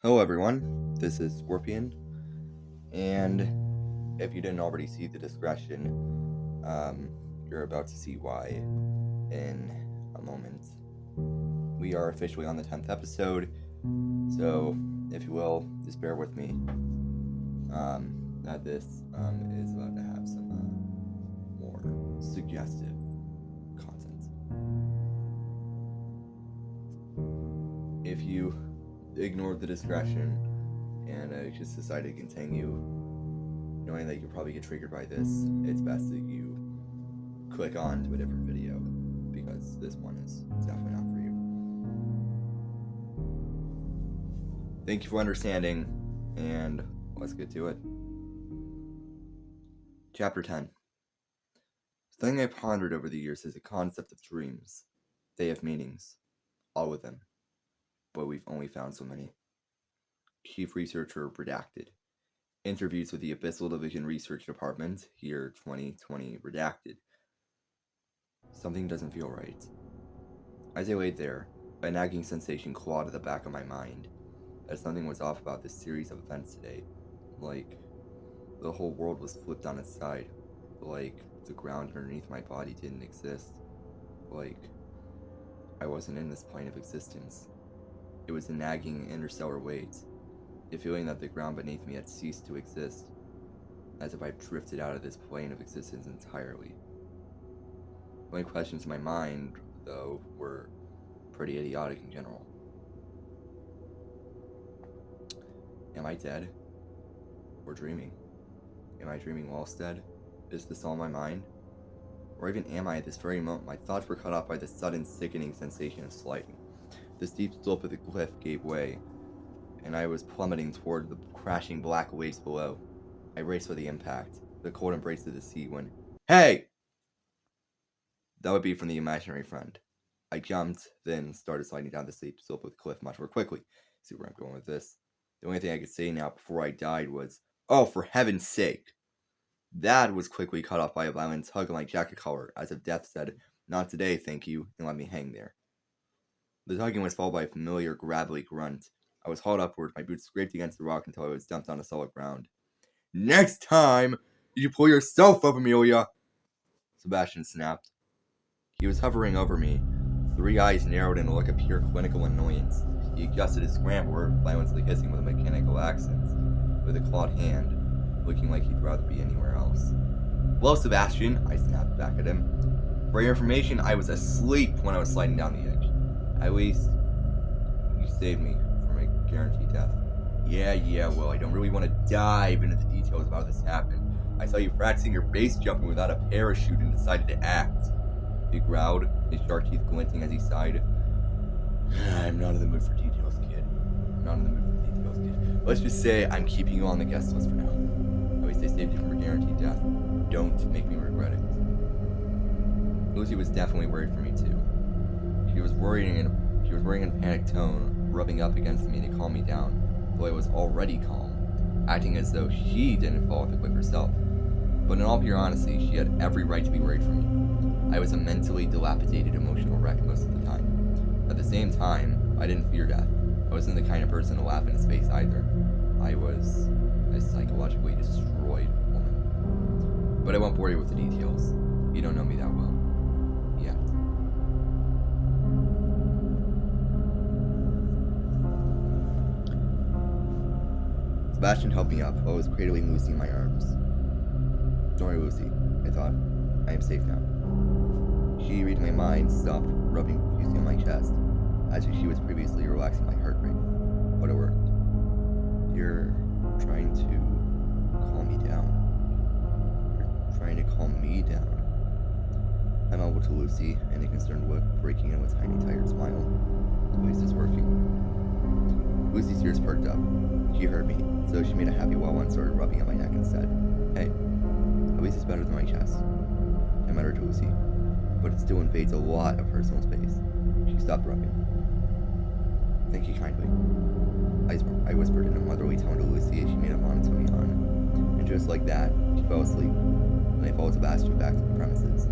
Hello everyone, this is SKorpIon, and if you didn't already see the discretion, you're about to see why in a moment. We are officially on the 10th episode, so if you will, just bear with me, that this is about to have some more suggestive content. If you ignored the discretion and just decided to continue, knowing that you'll probably get triggered by this, it's best that you click on to a different video, because this one is definitely not for you. Thank you for understanding, and let's get to it. Chapter 10. Something I pondered over the years is the concept of dreams. They have meanings, all of them, but we've only found so many. Chief Researcher Redacted. Interviews with the Abyssal Division Research Department, year 2020 redacted. Something doesn't feel right. As I laid there, a nagging sensation clawed at the back of my mind, as something was off about this series of events today. Like, the whole world was flipped on its side. Like, the ground underneath my body didn't exist. Like, I wasn't in this plane of existence. It was a nagging interstellar weight. The feeling that the ground beneath me had ceased to exist, as if I'd drifted out of this plane of existence entirely. The only questions in my mind, though, were pretty idiotic in general. Am I dead? Or dreaming? Am I dreaming whilst dead? Is this all in my mind? Or even am I at this very moment? My thoughts were cut off by the sudden sickening sensation of sliding. The steep slope of the cliff gave way, and I was plummeting toward the crashing black waves below. I raced for the impact, the cold embrace of the sea when, "Hey!" That would be from the imaginary friend. I jumped, then started sliding down the steep slope of the cliff much more quickly. See where I'm going with this? The only thing I could say now before I died was, "Oh, for heaven's sake!" That was quickly cut off by a violent tug on my jacket collar, as if death said, "Not today, thank you," and let me hang there. The tugging was followed by a familiar gravelly grunt. I was hauled upward, my boots scraped against the rock until I was dumped on a solid ground. "Next time, you pull yourself up, Amelia!" Sebastian snapped. He was hovering over me, 3 eyes narrowed in a look of pure clinical annoyance. He adjusted his scrambler, violently hissing with a mechanical accent, with a clawed hand, looking like he'd rather be anywhere else. "Hello, Sebastian," I snapped back at him. "For your information, I was asleep when I was sliding down the edge. At least, you saved me from a guaranteed death." Yeah, well, I don't really want to dive into the details of how this happened. I saw you practicing your base jumping without a parachute and decided to act," he growled, his sharp teeth glinting as he sighed. "I'm not in the mood for details, kid. Let's just say I'm keeping you on the guest list for now. At least I saved you from a guaranteed death. Don't make me regret it." Lucy was definitely worried for me too. She was worrying in a panicked tone, rubbing up against me to calm me down, though I was already calm, acting as though she didn't fall off the cliff herself. But in all pure honesty, she had every right to be worried for me. I was a mentally dilapidated emotional wreck most of the time. At the same time, I didn't fear death. I wasn't the kind of person to laugh in his face either. I was a psychologically destroyed woman. But I won't bore you with the details. You don't know me that well. Yet. Sebastian helped me up while I was cradling Lucy in my arms. "Don't worry, Lucy," I thought. "I am safe now." She, reading my mind, stopped rubbing profusely on my chest, as if she was previously relaxing my heart rate. But it worked. "You're trying to calm me down. You're trying to calm me down." I mumbled to Lucy, and a concerned look breaking into a tiny, tired smile. "At least it's working." Lucy's ears perked up. She heard me, so she made a happy wail and started rubbing at my neck and said, "Hey, at least it's better than my chest." I muttered to Lucy, "But it still invades a lot of personal space." She stopped rubbing. "Thank you kindly," I whispered in a motherly tone to Lucy as she made a monotone yawn. And just like that, she fell asleep, and I followed Sebastian back to the premises.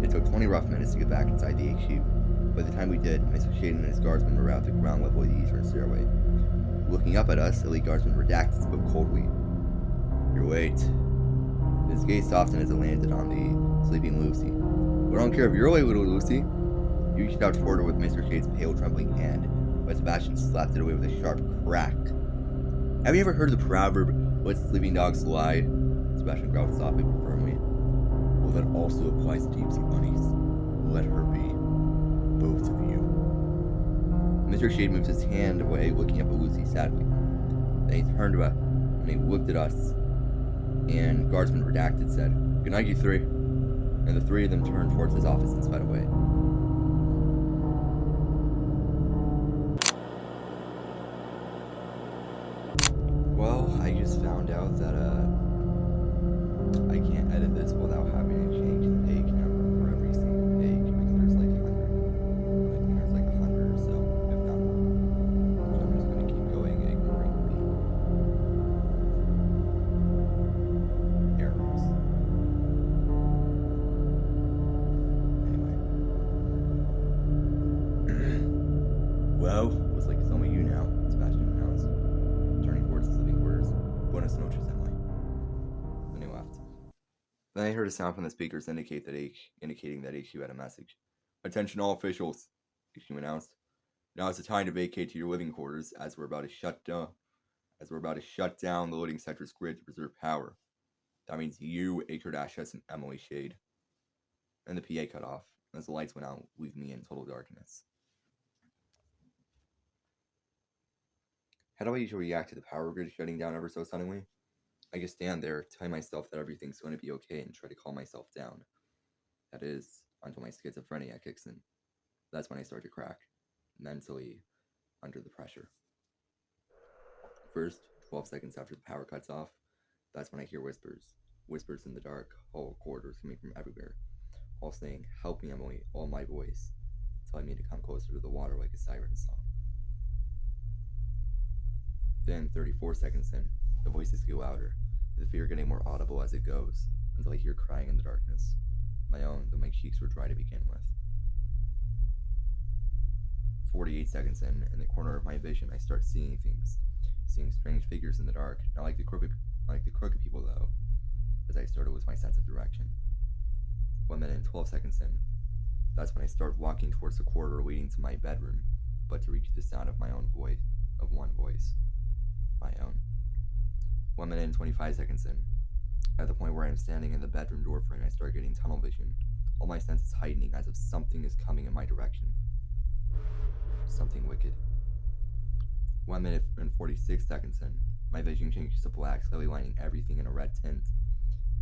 It took 20 rough minutes to get back inside the HQ. By the time we did, Mr. Shaden and his guardsmen were out at the ground level of the eastern stairway. Looking up at us, elite guardsman redacted spoke coldly. Your weight. His gaze softened as it landed on the sleeping Lucy. We don't care if you're late, little Lucy. He reached out toward her with Mr. Shade's pale, trembling hand, but Sebastian slapped it away with a sharp crack. Have you ever heard the proverb, let sleeping dogs lie? Sebastian growled softly but firmly. Well, that also applies to deep sea bunnies. Let her be. Both of you. Mr. Shade moved his hand away, looking up at Lucy sadly. Then he turned about and he looked at us, and Guardsman Redacted said, Good night, you three. And the three of them turned towards his office and sped away. Well, I just found out that I can't edit this without having to change the page number for every single page because there's like 100. I think there's like 100 or so, if not more. So I'm just gonna keep going, ignoring the errors. Anyway. Well, looks like it's only you now, Sebastian announced, turning towards his living quarters. Buenas noches, Emily. Then he left. Then I heard a sound from the speakers indicating that HQ had a message. Attention all officials, HQ announced. Now is the time to vacate to your living quarters as we're about to shut down the loading sector's grid to preserve power. That means you, Acre-S, and Emily Shade. And the PA cut off. As the lights went out, leaving me in total darkness. How do I usually react to the power grid shutting down ever so suddenly? I just stand there, telling myself that everything's going to be okay and try to calm myself down. That is, until my schizophrenia kicks in. That's when I start to crack, mentally, under the pressure. First, 12 seconds after the power cuts off, that's when I hear whispers. Whispers in the dark, hollow corridors coming from everywhere, all saying, Help me, Emily, all my voice, telling me to come closer to the water like a siren song. Then, 34 seconds in, the voices get louder, the fear getting more audible as it goes, until I hear crying in the darkness. My own, though my cheeks were dry to begin with. 48 seconds in the corner of my vision, I start seeing things. Seeing strange figures in the dark, not like the crooked people though, as I start to lose my sense of direction. 1 minute and 12 seconds in, that's when I start walking towards the corridor leading to my bedroom, but to reach the sound of my own voice, of one voice. My own. 1 minute and 25 seconds in, at the point where I am standing in the bedroom doorframe, I start getting tunnel vision, all my senses heightening as if something is coming in my direction. Something wicked. 1 minute and 46 seconds in, my vision changes to black, slowly lining everything in a red tint.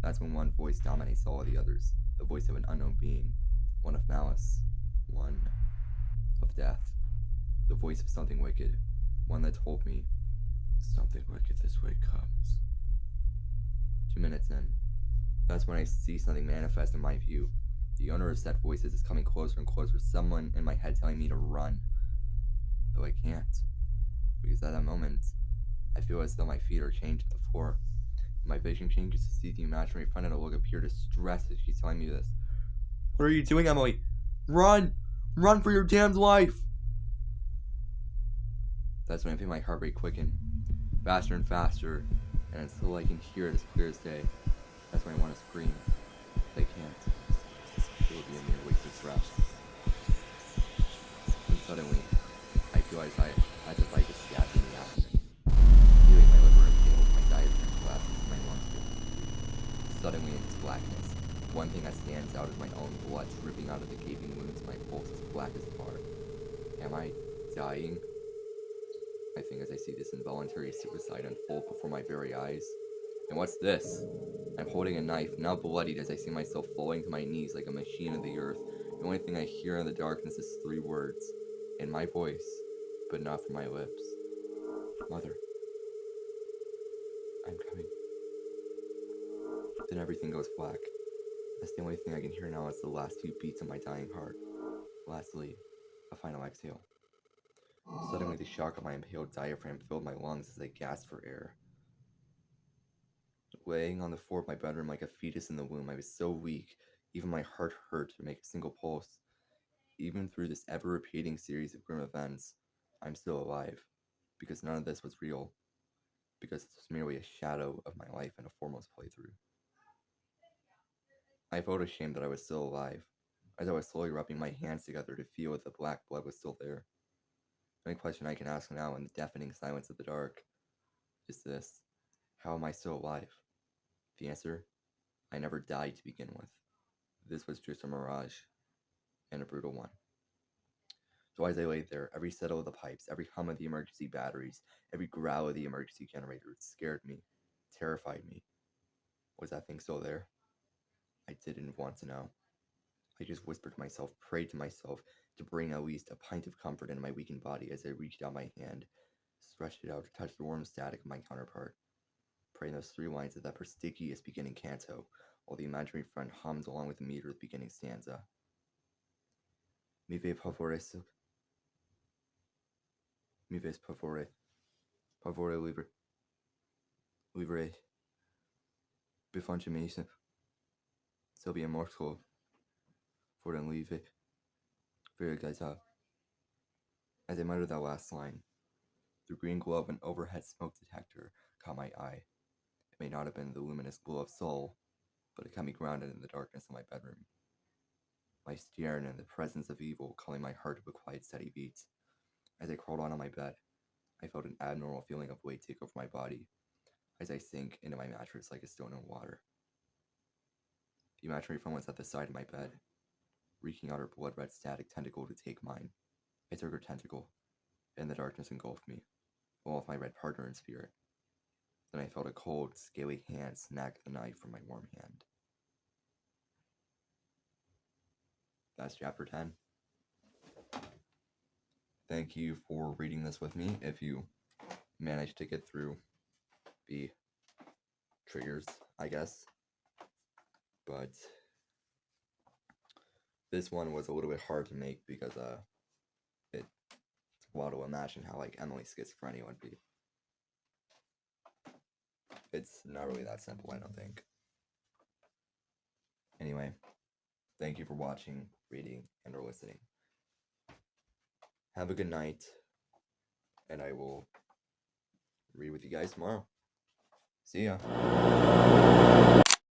That's when one voice dominates all of the others, the voice of an unknown being, one of malice, one of death, the voice of something wicked, one that told me, something wicked this way comes. 2 minutes in, that's when I see something manifest in my view. The owner of said voices is coming closer and closer, someone in my head telling me to run. Though I can't, because at that moment, I feel as though my feet are chained to the floor. My vision changes to see the imaginary friend and a look of pure distress as she's telling me this. What are you doing, Emily? Run! Run for your damned life! That's when I feel my heart rate quicken, faster and faster, and until I can hear it as clear as day, that's when I want to scream. But I can't. It would be a mere waste of breath. And suddenly, I feel as if I just stabbed in the abdomen, feeling my liver impaled, my diaphragm collapses, my lungs fill. Suddenly, in this blackness, one thing that stands out is my own blood dripping out of the gaping wounds, my pulse as black as tar. Am I dying? I think as I see this involuntary suicide unfold before my very eyes. And what's this? I'm holding a knife, now bloodied as I see myself falling to my knees like a machine of the earth. The only thing I hear in the darkness is 3 words, in my voice, but not from my lips. Mother, I'm coming. Then everything goes black. That's the only thing I can hear now is the last 2 beats of my dying heart. Lastly, a final exhale. Suddenly, the shock of my impaled diaphragm filled my lungs as I gasped for air. Laying on the floor of my bedroom like a fetus in the womb, I was so weak, even my heart hurt to make a single pulse. Even through this ever-repeating series of grim events, I'm still alive. because none of this was real, because this was merely a shadow of my life in a foremost playthrough. I felt ashamed that I was still alive, as I was slowly rubbing my hands together to feel if the black blood was still there. The only question I can ask now in the deafening silence of the dark is this: how am I still alive? The answer: I never died to begin with. This was just a mirage, and a brutal one. So as I lay there, every settle of the pipes, every hum of the emergency batteries, every growl of the emergency generator scared me, terrified me. Was that thing still there? I didn't want to know. I just whispered to myself, prayed to myself to bring at least a pint of comfort into my weakened body as I reached out my hand, stretched it out to touch the warm static of my counterpart, praying those 3 lines of that prestigious beginning canto, while the imaginary friend hums along with the meter of the beginning stanza. Mi ve pavore mi ves pavore, pavore livre, bifanci Sylvia mortal, for an live, very guys up. As I muttered that last line, the green glow of an overhead smoke detector caught my eye. It may not have been the luminous glow of soul, but it kept me grounded in the darkness of my bedroom. My staring and the presence of evil calling my heart to a quiet, steady beat. As I crawled onto my bed, I felt an abnormal feeling of weight take over my body as I sank into my mattress like a stone in water. The imaginary friend was at the side of my bed, reaching out her blood-red static tentacle to take mine. I took her tentacle, and the darkness engulfed me, along with my red partner in spirit. Then I felt a cold, scaly hand snag the knife from my warm hand. That's chapter 10. Thank you for reading this with me. If you managed to get through the triggers, I guess. But this one was a little bit hard to make because it's a lot to imagine how like Emily's schizophrenia would be. It's not really that simple, I don't think. Anyway, thank you for watching, reading, and or listening. Have a good night, and I will read with you guys tomorrow. See ya.